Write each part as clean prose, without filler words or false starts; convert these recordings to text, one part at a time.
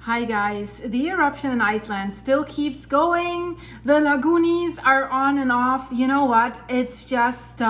Hi guys, the eruption in Iceland still keeps going. The lagoonies are on and off. You know what? It's just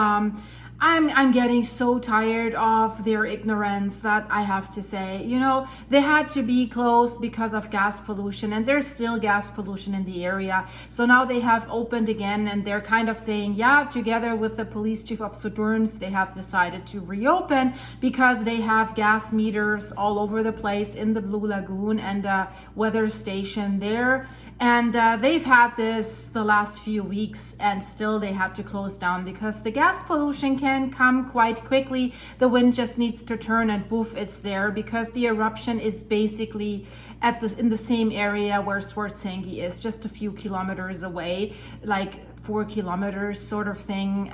I'm getting so tired of their ignorance that I have to say. You know, they had to be closed because of gas pollution, and there's still gas pollution in the area. So now they have opened again, and they're kind of saying, yeah, together with the police chief of Sudurns, they have decided to reopen because they have gas meters all over the place in the Blue Lagoon and a weather station there. And they've had this the last few weeks, and still they had to close down because the gas pollution can come quite quickly. The wind just needs to turn and poof, it's there, because the eruption is basically in the same area where Swartsengi is, just a few kilometers away, like 4 kilometers sort of thing,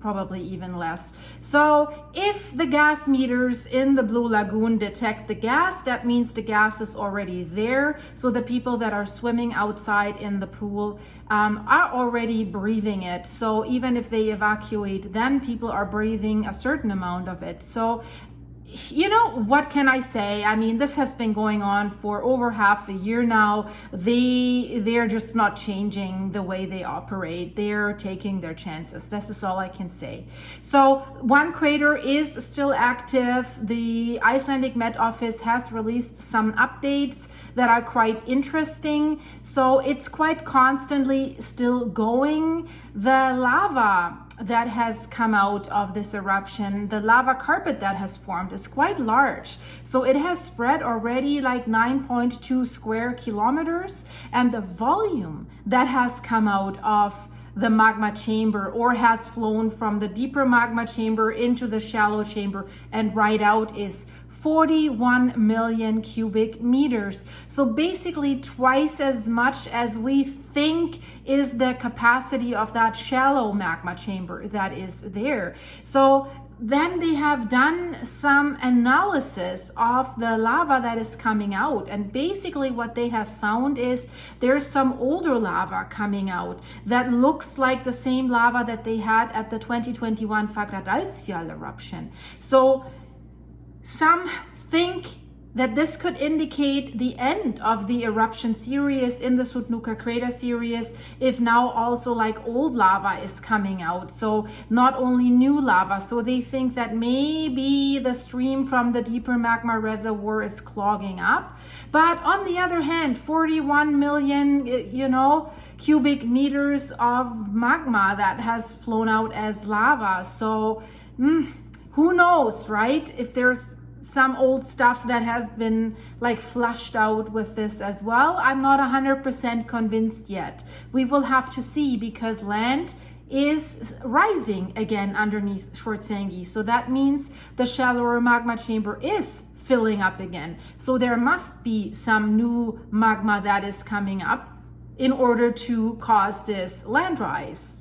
probably even less. So if the gas meters in the Blue Lagoon detect the gas, that means the gas is already there. So the people that are swimming outside in the pool are already breathing it. So even if they evacuate, then people are breathing a certain amount of it. So you know, what can I say? I mean, this has been going on for over half a year now. They're just not changing the way they operate. They're taking their chances. This is all I can say. So one crater is still active. The Icelandic MET Office has released some updates that are quite interesting. So it's quite constantly still going. The lava that has come out of this eruption, the lava carpet that has formed, is quite large. So it has spread already like 9.2 square kilometers, and the volume that has come out of the magma chamber, or has flown from the deeper magma chamber into the shallow chamber and right out, is 41 million cubic meters. So basically twice as much as we think is the capacity of that shallow magma chamber that is there. So then they have done some analysis of the lava that is coming out, and basically what they have found is there's some older lava coming out that looks like the same lava that they had at the 2021 Fagradalsfjall eruption. So some think that this could indicate the end of the eruption series in the Sutnuka crater series, if now also like old lava is coming out. So not only new lava. So they think that maybe the stream from the deeper magma reservoir is clogging up. But on the other hand, 41 million, cubic meters of magma that has flown out as lava. So who knows, right? If there's some old stuff that has been like flushed out with this as well. I'm not 100% convinced yet. We will have to see, because land is rising again underneath Swartsengi. So that means the shallower magma chamber is filling up again. So there must be some new magma that is coming up in order to cause this land rise.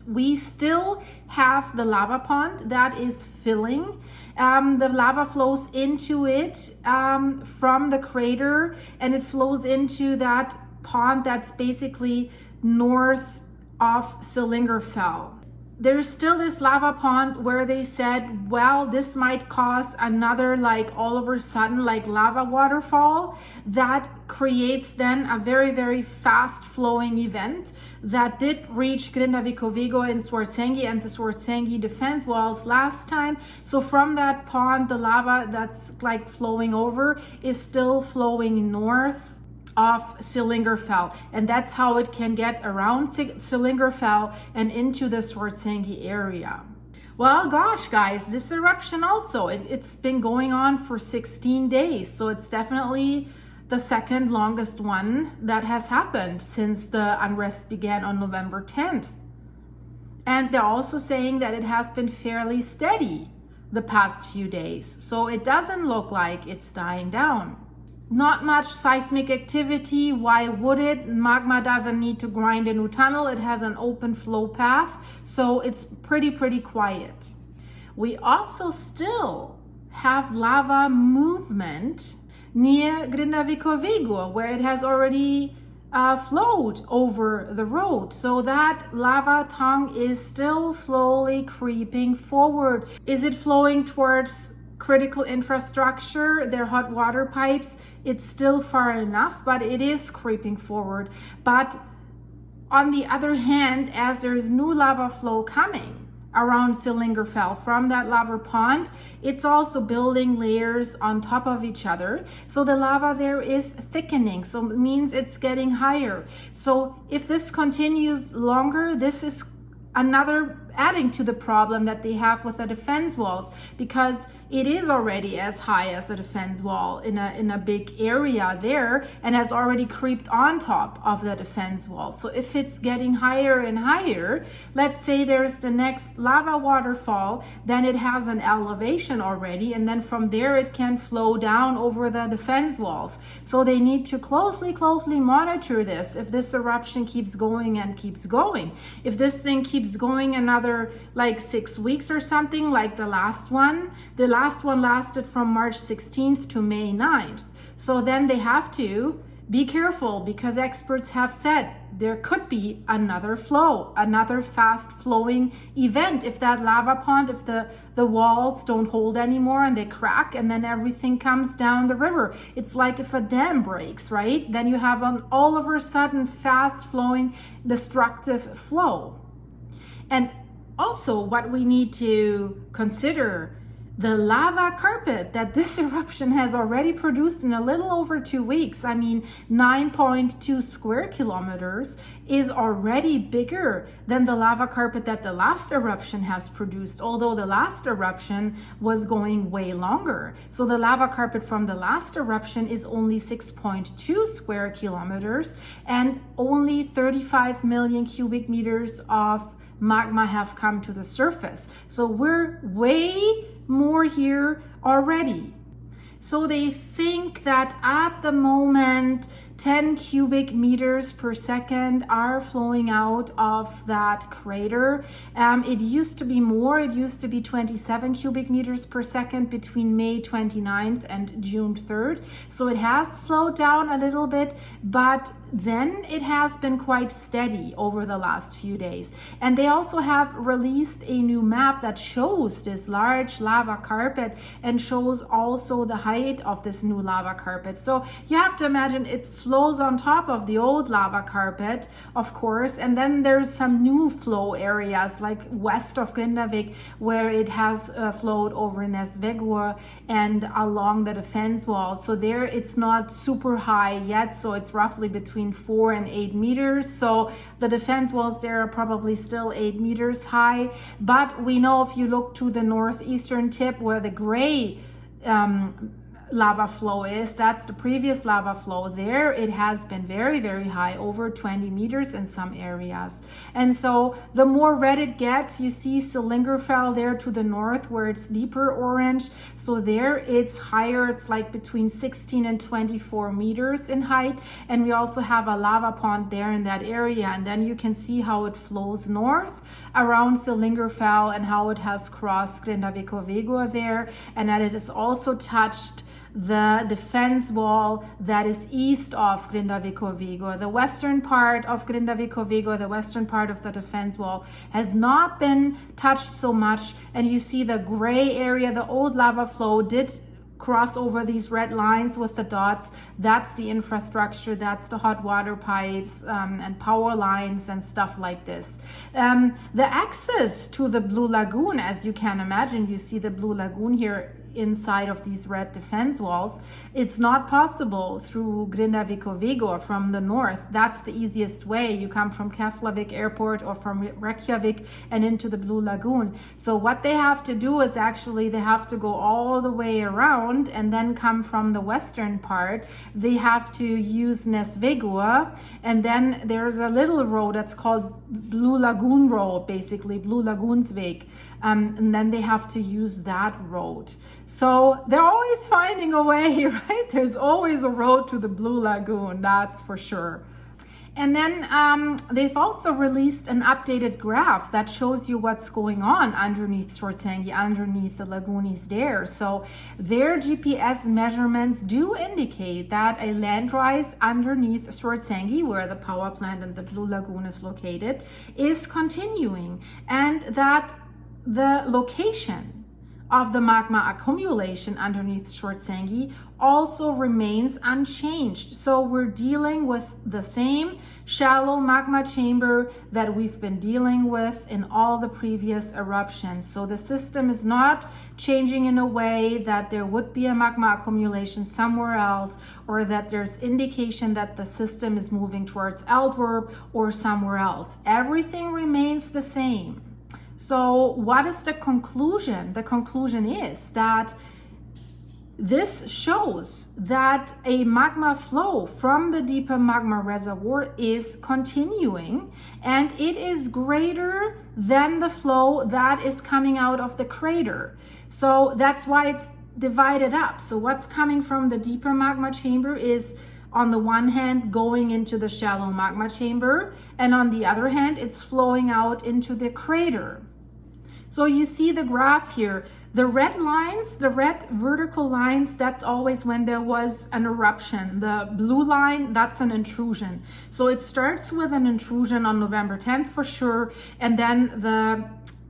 We still have the lava pond that is filling. The lava flows into it from the crater, and it flows into that pond that's basically north of Sillingerfell. There's still this lava pond where they said, well, this might cause another all of a sudden lava waterfall that creates then a very, very fast flowing event that did reach Grindavik and Swartsengi and the Swartsengi defense walls last time. So from that pond, the lava that's flowing over is still flowing north of Sillingerfell, and that's how it can get around Sillingerfell and into the Swartsengi area. Well, gosh, guys, this eruption also, it's been going on for 16 days, so it's definitely the second longest one that has happened since the unrest began on November 10th. And they're also saying that it has been fairly steady the past few days, so it doesn't look like it's dying down. Not much seismic activity. Why would it? Magma doesn't need to grind a new tunnel. It has an open flow path, so it's pretty quiet. We also still have lava movement near Grindavik, where it has already flowed over the road. So that lava tongue is still slowly creeping forward. Is it flowing towards critical infrastructure, their hot water pipes, it's still far enough, but it is creeping forward. But on the other hand, as there's new lava flow coming around Sillingerfell from that lava pond, it's also building layers on top of each other. So the lava there is thickening, so it means it's getting higher. So if this continues longer, this is another adding to the problem that they have with the defense walls, because it is already as high as the defense wall in a big area there, and has already creeped on top of the defense wall. So if it's getting higher and higher, let's say there's the next lava waterfall, then it has an elevation already, and then from there it can flow down over the defense walls. So they need to closely monitor this. If this eruption keeps going and keeps going, if this thing keeps going another like 6 weeks or something, like the last one lasted from March 16th to May 9th. So then they have to be careful, because experts have said there could be another flow, another fast flowing event. If that lava pond, if the walls don't hold anymore and they crack and then everything comes down the river. It's like if a dam breaks, right? Then you have an all of a sudden fast flowing destructive flow. And also what we need to consider, the lava carpet that this eruption has already produced in a little over 2 weeks, I mean 9.2 square kilometers, is already bigger than the lava carpet that the last eruption has produced, although the last eruption was going way longer. So the lava carpet from the last eruption is only 6.2 square kilometers, and only 35 million cubic meters of magma have come to the surface. So we're way more here already. So they think that at the moment 10 cubic meters per second are flowing out of that crater. It used to be more, it used to be 27 cubic meters per second between May 29th and June 3rd. So it has slowed down a little bit, but then it has been quite steady over the last few days. And they also have released a new map that shows this large lava carpet and shows also the height of this new lava carpet. So you have to imagine it flows on top of the old lava carpet, of course, and then there's some new flow areas like west of Grindavik, where it has flowed over Nesvegur and along the defense wall. So there it's not super high yet, so it's roughly between 4 and 8 meters. So the defense walls there are probably still 8 meters high, but we know if you look to the northeastern tip where the gray lava flow is, that's the previous lava flow there, it has been very, very high, over 20 meters in some areas. And so the more red it gets, you see Sillingerfell there to the north where it's deeper orange. So there it's higher, it's like between 16 and 24 meters in height. And we also have a lava pond there in that area. And then you can see how it flows north around Sillingerfell and how it has crossed Grindavik there, and that it has also touched the defense wall that is east of Grindavik. The western part of Grindavik, the western part of the defense wall, has not been touched so much. And you see the gray area, the old lava flow did cross over these red lines with the dots. That's the infrastructure, that's the hot water pipes and power lines and stuff like this. The access to the Blue Lagoon, as you can imagine, you see the Blue Lagoon here inside of these red defense walls. It's not possible through Grindavik from the north. That's the easiest way. You come from Keflavik Airport or from Reykjavik and into the Blue Lagoon. So what they have to do is actually they have to go all the way around and then come from the western part. They have to use Nesvegur, and then there's a little road that's called Blue Lagoon Road, basically Blue Lagoonsweg. And then they have to use that road. So they're always finding a way, right? There's always a road to the Blue Lagoon, that's for sure. And then they've also released an updated graph that shows you what's going on underneath Swartsengi, underneath the lagoonies there. So their GPS measurements do indicate that a land rise underneath Swartsengi, where the power plant and the Blue Lagoon is located, is continuing, and that the location of the magma accumulation underneath Swartsengi also remains unchanged. So we're dealing with the same shallow magma chamber that we've been dealing with in all the previous eruptions. So the system is not changing in a way that there would be a magma accumulation somewhere else, or that there's indication that the system is moving towards Antwerp or somewhere else. Everything remains the same. So what is the conclusion? The conclusion is that this shows that a magma flow from the deeper magma reservoir is continuing, and it is greater than the flow that is coming out of the crater. So that's why it's divided up. So what's coming from the deeper magma chamber is, on the one hand, going into the shallow magma chamber, and on the other hand, it's flowing out into the crater. So you see the graph here, the red lines, the red vertical lines, that's always when there was an eruption. The blue line, that's an intrusion. So it starts with an intrusion on November 10th for sure, and then the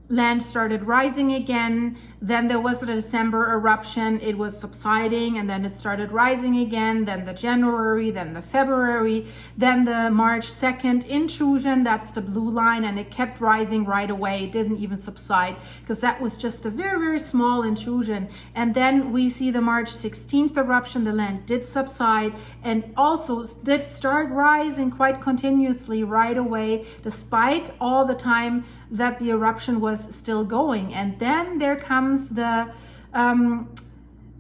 land started rising again. Then there was a December eruption, it was subsiding, and then it started rising again. Then the January, then the February, then the March 2nd intrusion, that's the blue line, and it kept rising right away. It didn't even subside because that was just a very, very small intrusion. And then we see the March 16th eruption, the land did subside and also did start rising quite continuously right away, despite all the time that the eruption was still going. And then there comes the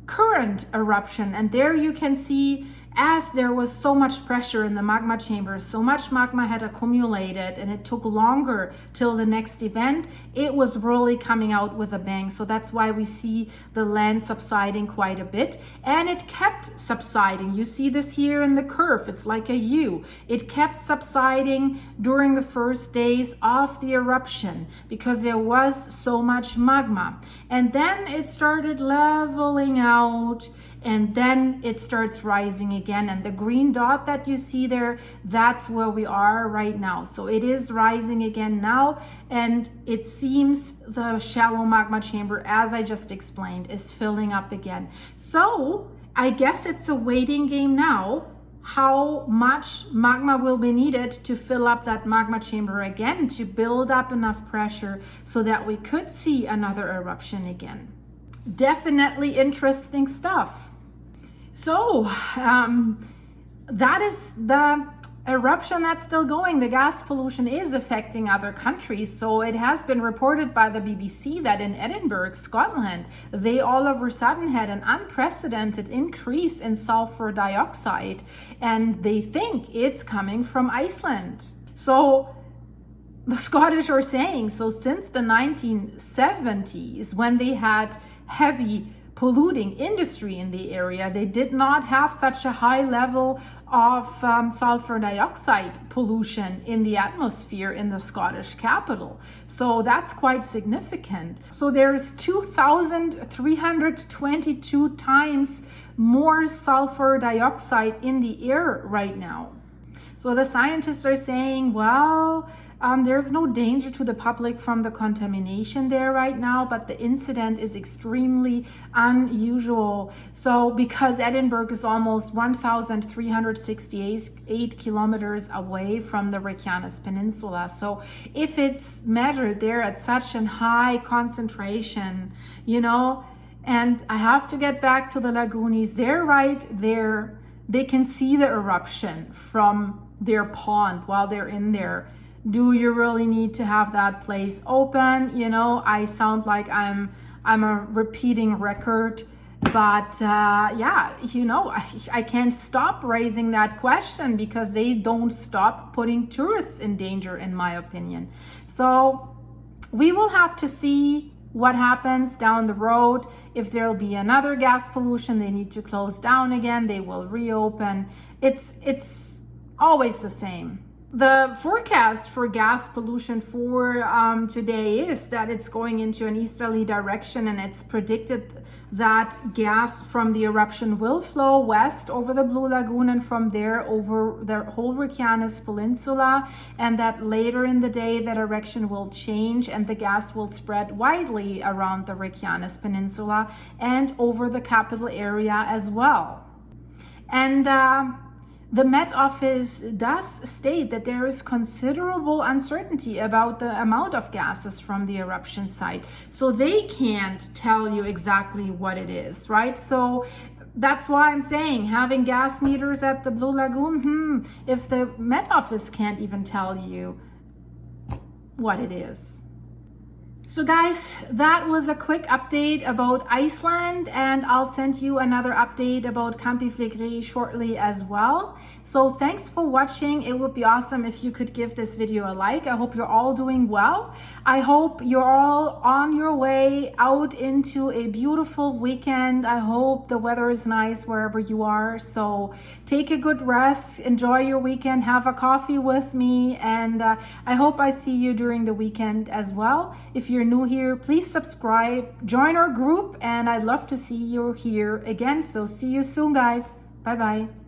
current eruption, and there you can see, as there was so much pressure in the magma chamber, so much magma had accumulated, and it took longer till the next event, it was really coming out with a bang. So that's why we see the land subsiding quite a bit, and it kept subsiding. You see this here in the curve, it's like a U. It kept subsiding during the first days of the eruption because there was so much magma, and then it started leveling out, and then it starts rising again. And the green dot that you see there, that's where we are right now. So it is rising again now, and it seems the shallow magma chamber, as I just explained, is filling up again. So I guess it's a waiting game now, how much magma will be needed to fill up that magma chamber again, to build up enough pressure so that we could see another eruption again. Definitely interesting stuff. So that is the eruption that's still going. The gas pollution is affecting other countries. So it has been reported by the BBC that in Edinburgh, Scotland, they all of a sudden had an unprecedented increase in sulfur dioxide, and they think it's coming from Iceland. So the Scottish are saying, so since the 1970s, when they had heavy polluting industry in the area, they did not have such a high level of sulfur dioxide pollution in the atmosphere in the Scottish capital. So that's quite significant. So there's 2,322 times more sulfur dioxide in the air right now. So the scientists are saying, well, there's no danger to the public from the contamination there right now, but the incident is extremely unusual. So because Edinburgh is almost 1,368 kilometers away from the Reykjanes Peninsula. So if it's measured there at such a high concentration, you know, and I have to get back to the lagoonies, they're right there. They can see the eruption from their pond while they're in there. Do you really need to have that place open? You know, I sound like I'm a repeating record, but yeah, you know, I can't stop raising that question because they don't stop putting tourists in danger, in my opinion. So we will have to see what happens down the road. If there'll be another gas pollution, they need to close down again, they will reopen. It's always the same. The forecast for gas pollution for today is that it's going into an easterly direction, and it's predicted that gas from the eruption will flow west over the Blue Lagoon and from there over the whole Reykjanes Peninsula, and that later in the day that direction will change and the gas will spread widely around the Reykjanes Peninsula and over the capital area as well. And the Met Office does state that there is considerable uncertainty about the amount of gases from the eruption site. So they can't tell you exactly what it is, right? So that's why I'm saying having gas meters at the Blue Lagoon, if the Met Office can't even tell you what it is. So guys, that was a quick update about Iceland, and I'll send you another update about Kampifligri shortly as well. So thanks for watching. It would be awesome if you could give this video a like. I hope you're all doing well. I hope you're all on your way out into a beautiful weekend. I hope the weather is nice wherever you are. So take a good rest, enjoy your weekend, have a coffee with me, and I hope I see you during the weekend as well. If you're new here, please subscribe, join our group, and I'd love to see you here again. So see you soon, guys. Bye bye.